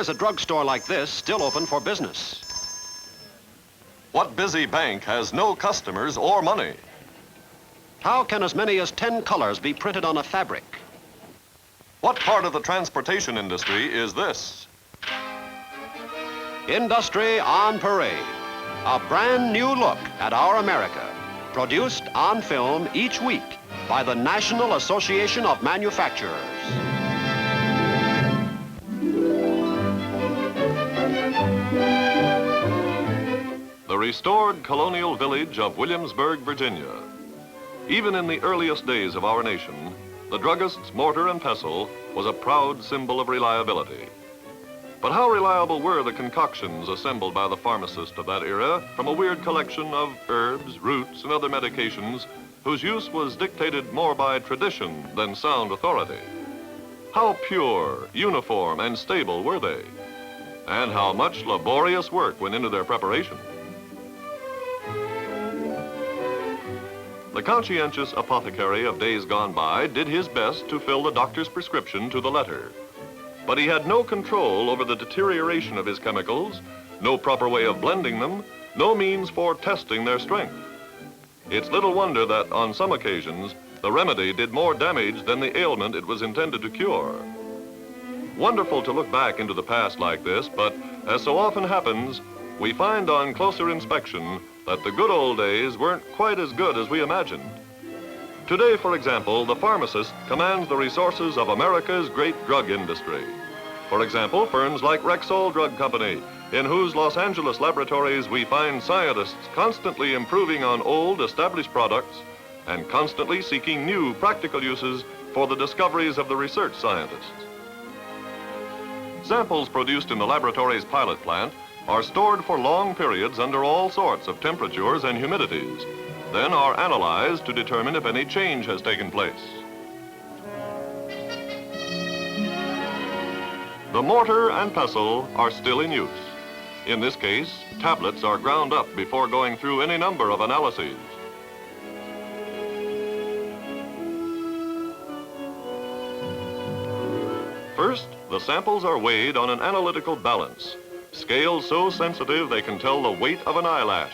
is a drugstore like this still open for business? What busy bank has no customers or money? How can as many as 10 colors be printed on a fabric? What part of the transportation industry is this? Industry on Parade. A brand new look at our America. Produced on film each week by the National Association of Manufacturers. The restored colonial village of Williamsburg, Virginia. Even in the earliest days of our nation, the druggist's mortar and pestle was a proud symbol of reliability. But how reliable were the concoctions assembled by the pharmacist of that era from a weird collection of herbs, roots, and other medications whose use was dictated more by tradition than sound authority? How pure, uniform, and stable were they? And how much laborious work went into their preparation? The conscientious apothecary of days gone by did his best to fill the doctor's prescription to the letter. But he had no control over the deterioration of his chemicals, no proper way of blending them, no means for testing their strength. It's little wonder that on some occasions, the remedy did more damage than the ailment it was intended to cure. Wonderful to look back into the past like this, but as so often happens, we find on closer inspection that the good old days weren't quite as good as we imagined. Today, for example, the pharmacist commands the resources of America's great drug industry. For example, firms like Rexall Drug Company, in whose Los Angeles laboratories we find scientists constantly improving on old, established products and constantly seeking new practical uses for the discoveries of the research scientists. Samples produced in the laboratory's pilot plant are stored for long periods under all sorts of temperatures and humidities, then are analyzed to determine if any change has taken place. The mortar and pestle are still in use. In this case, tablets are ground up before going through any number of analyses. First, the samples are weighed on an analytical balance, scales so sensitive they can tell the weight of an eyelash,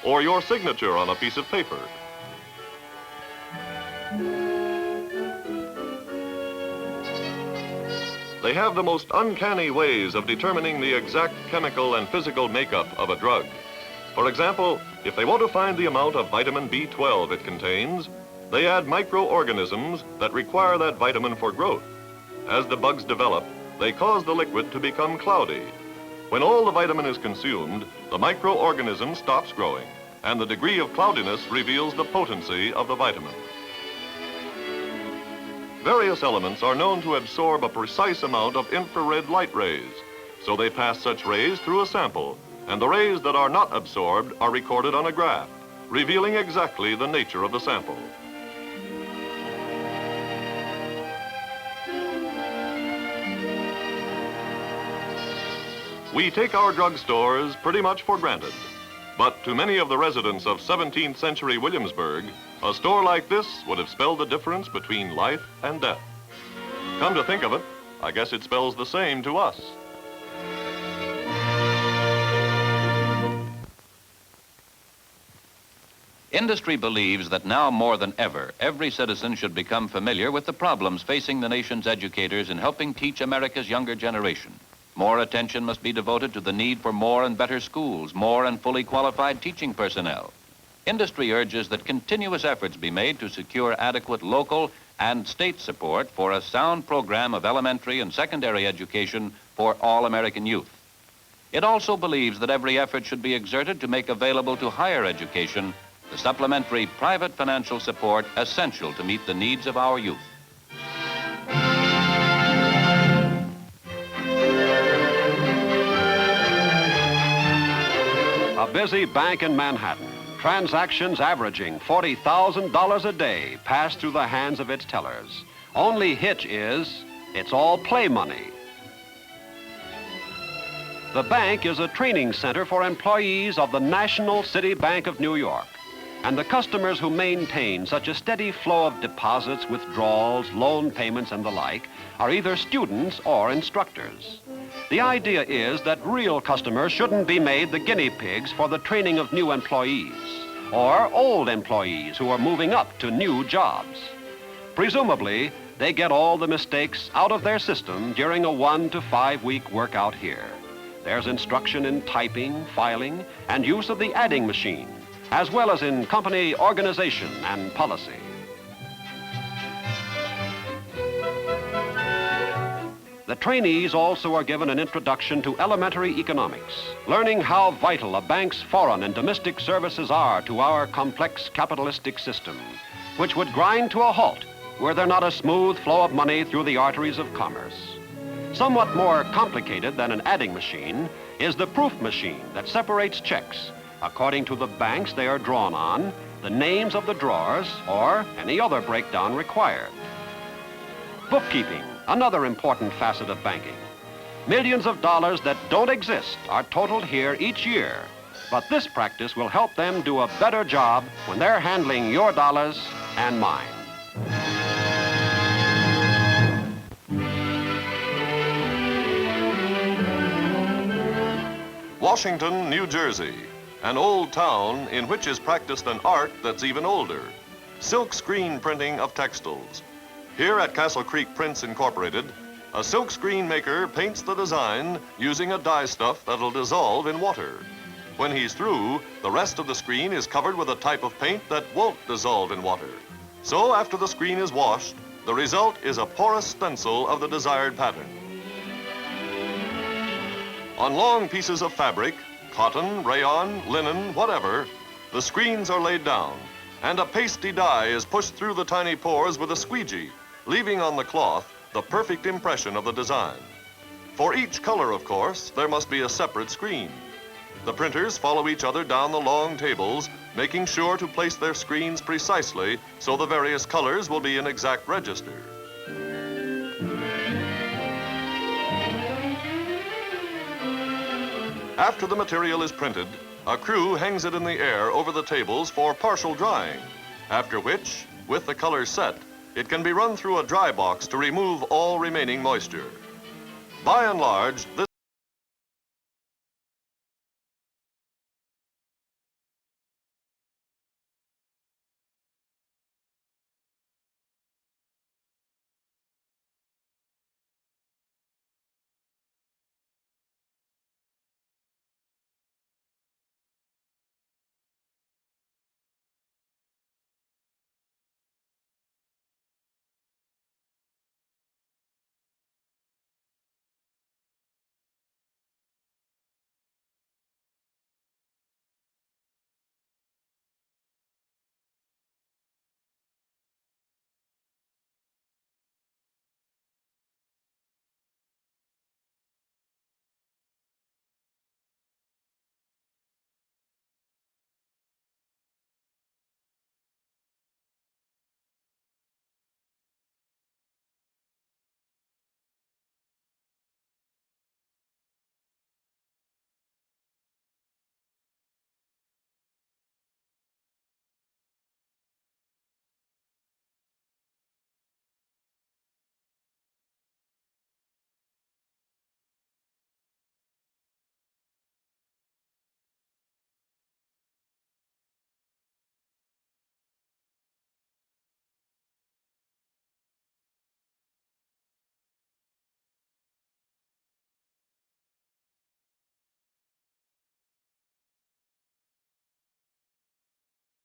or your signature on a piece of paper. They have the most uncanny ways of determining the exact chemical and physical makeup of a drug. For example, if they want to find the amount of vitamin B12 it contains, they add microorganisms that require that vitamin for growth. As the bugs develop, they cause the liquid to become cloudy. When all the vitamin is consumed, the microorganism stops growing, and the degree of cloudiness reveals the potency of the vitamin. Various elements are known to absorb a precise amount of infrared light rays, so they pass such rays through a sample, and the rays that are not absorbed are recorded on a graph, revealing exactly the nature of the sample. We take our drugstores pretty much for granted, but to many of the residents of 17th century Williamsburg, a store like this would have spelled the difference between life and death. Come to think of it, I guess it spells the same to us. Industry believes that now more than ever, every citizen should become familiar with the problems facing the nation's educators in helping teach America's younger generation. More attention must be devoted to the need for more and better schools, more and fully qualified teaching personnel. Industry urges that continuous efforts be made to secure adequate local and state support for a sound program of elementary and secondary education for all American youth. It also believes that every effort should be exerted to make available to higher education the supplementary private financial support essential to meet the needs of our youth. A busy bank in Manhattan. Transactions averaging $40,000 a day pass through the hands of its tellers. Only hitch is, it's all play money. The bank is a training center for employees of the National City Bank of New York. And the customers who maintain such a steady flow of deposits, withdrawals, loan payments, and the like are either students or instructors. The idea is that real customers shouldn't be made the guinea pigs for the training of new employees or old employees who are moving up to new jobs. Presumably, they get all the mistakes out of their system during a 1 to 5 week workout here. There's instruction in typing, filing, and use of the adding machine, as well as in company organization and policy. The trainees also are given an introduction to elementary economics, learning how vital a bank's foreign and domestic services are to our complex capitalistic system, which would grind to a halt were there not a smooth flow of money through the arteries of commerce. Somewhat more complicated than an adding machine is the proof machine that separates checks according to the banks they are drawn on, the names of the drawers, or any other breakdown required. Bookkeeping, another important facet of banking. Millions of dollars that don't exist are totaled here each year, but this practice will help them do a better job when they're handling your dollars and mine. Washington, New Jersey, an old town in which is practiced an art that's even older, silk screen printing of textiles. Here at Castle Creek Prints Incorporated, a silk screen maker paints the design using a dye stuff that'll dissolve in water. When he's through, the rest of the screen is covered with a type of paint that won't dissolve in water. So after the screen is washed, the result is a porous stencil of the desired pattern. On long pieces of fabric, cotton, rayon, linen, whatever, the screens are laid down, and a pasty dye is pushed through the tiny pores with a squeegee, leaving on the cloth the perfect impression of the design. For each color, of course, there must be a separate screen. The printers follow each other down the long tables, making sure to place their screens precisely so the various colors will be in exact register. After the material is printed, a crew hangs it in the air over the tables for partial drying, after which, with the colors set, it can be run through a dry box to remove all remaining moisture. By and large, this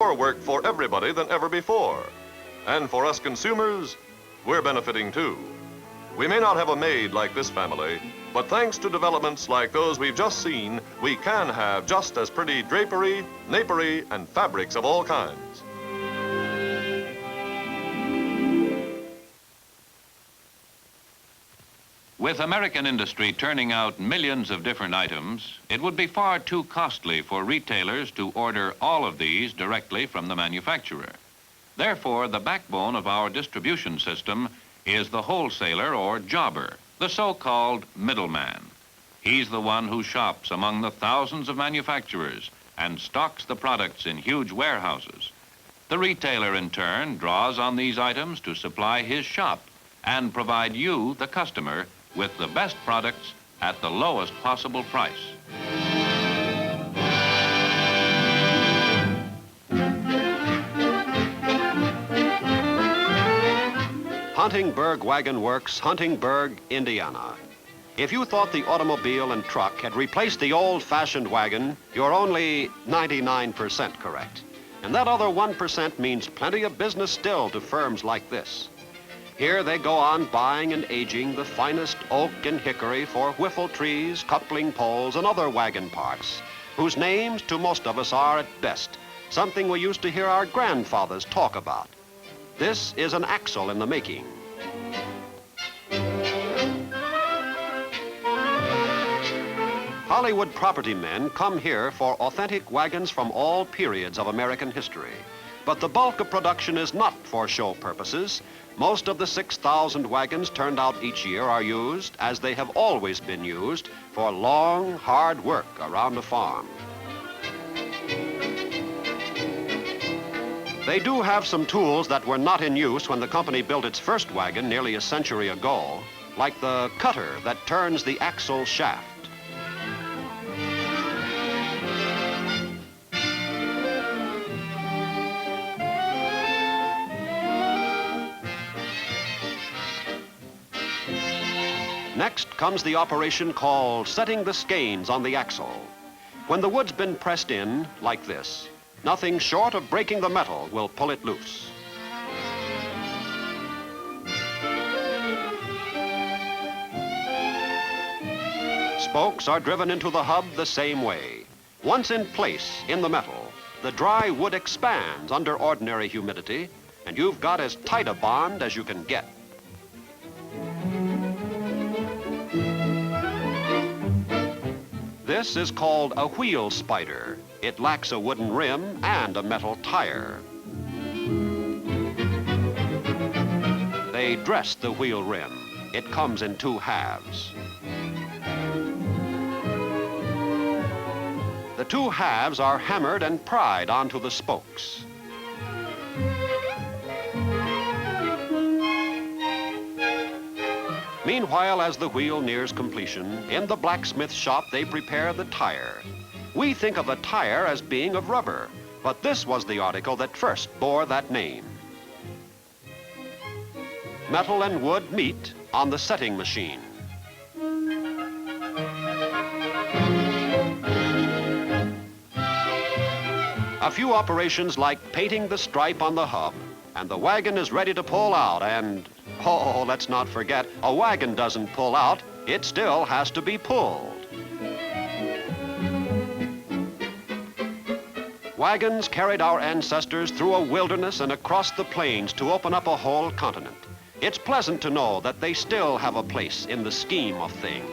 more work for everybody than ever before. And for us consumers, we're benefiting too. We may not have a maid like this family, but thanks to developments like those we've just seen, we can have just as pretty drapery, napery, and fabrics of all kinds. With American industry turning out millions of different items, it would be far too costly for retailers to order all of these directly from the manufacturer. Therefore, the backbone of our distribution system is the wholesaler or jobber, the so-called middleman. He's the one who shops among the thousands of manufacturers and stocks the products in huge warehouses. The retailer, in turn, draws on these items to supply his shop and provide you, the customer, with the best products at the lowest possible price. Huntingburg Wagon Works, Huntingburg, Indiana. If you thought the automobile and truck had replaced the old-fashioned wagon, you're only 99% correct. And that other 1% means plenty of business still to firms like this. Here they go on buying and aging the finest oak and hickory for whiffle trees, coupling poles, and other wagon parts, whose names to most of us are, at best, something we used to hear our grandfathers talk about. This is an axle in the making. Hollywood property men come here for authentic wagons from all periods of American history. But the bulk of production is not for show purposes. Most of the 6,000 wagons turned out each year are used, as they have always been used, for long, hard work around a farm. They do have some tools that were not in use when the company built its first wagon nearly a century ago, like the cutter that turns the axle shaft. Next comes the operation called setting the skeins on the axle. When the wood's been pressed in, like this, nothing short of breaking the metal will pull it loose. Spokes are driven into the hub the same way. Once in place in the metal, the dry wood expands under ordinary humidity, and you've got as tight a bond as you can get. This is called a wheel spider. It lacks a wooden rim and a metal tire. They dress the wheel rim. It comes in two halves. The two halves are hammered and pried onto the spokes. Meanwhile, as the wheel nears completion, in the blacksmith shop they prepare the tire. We think of a tire as being of rubber, but this was the article that first bore that name. Metal and wood meet on the setting machine. A few operations like painting the stripe on the hub, and the wagon is ready to pull out, and oh, let's not forget, a wagon doesn't pull out, it still has to be pulled. Wagons carried our ancestors through a wilderness and across the plains to open up a whole continent. It's pleasant to know that they still have a place in the scheme of things.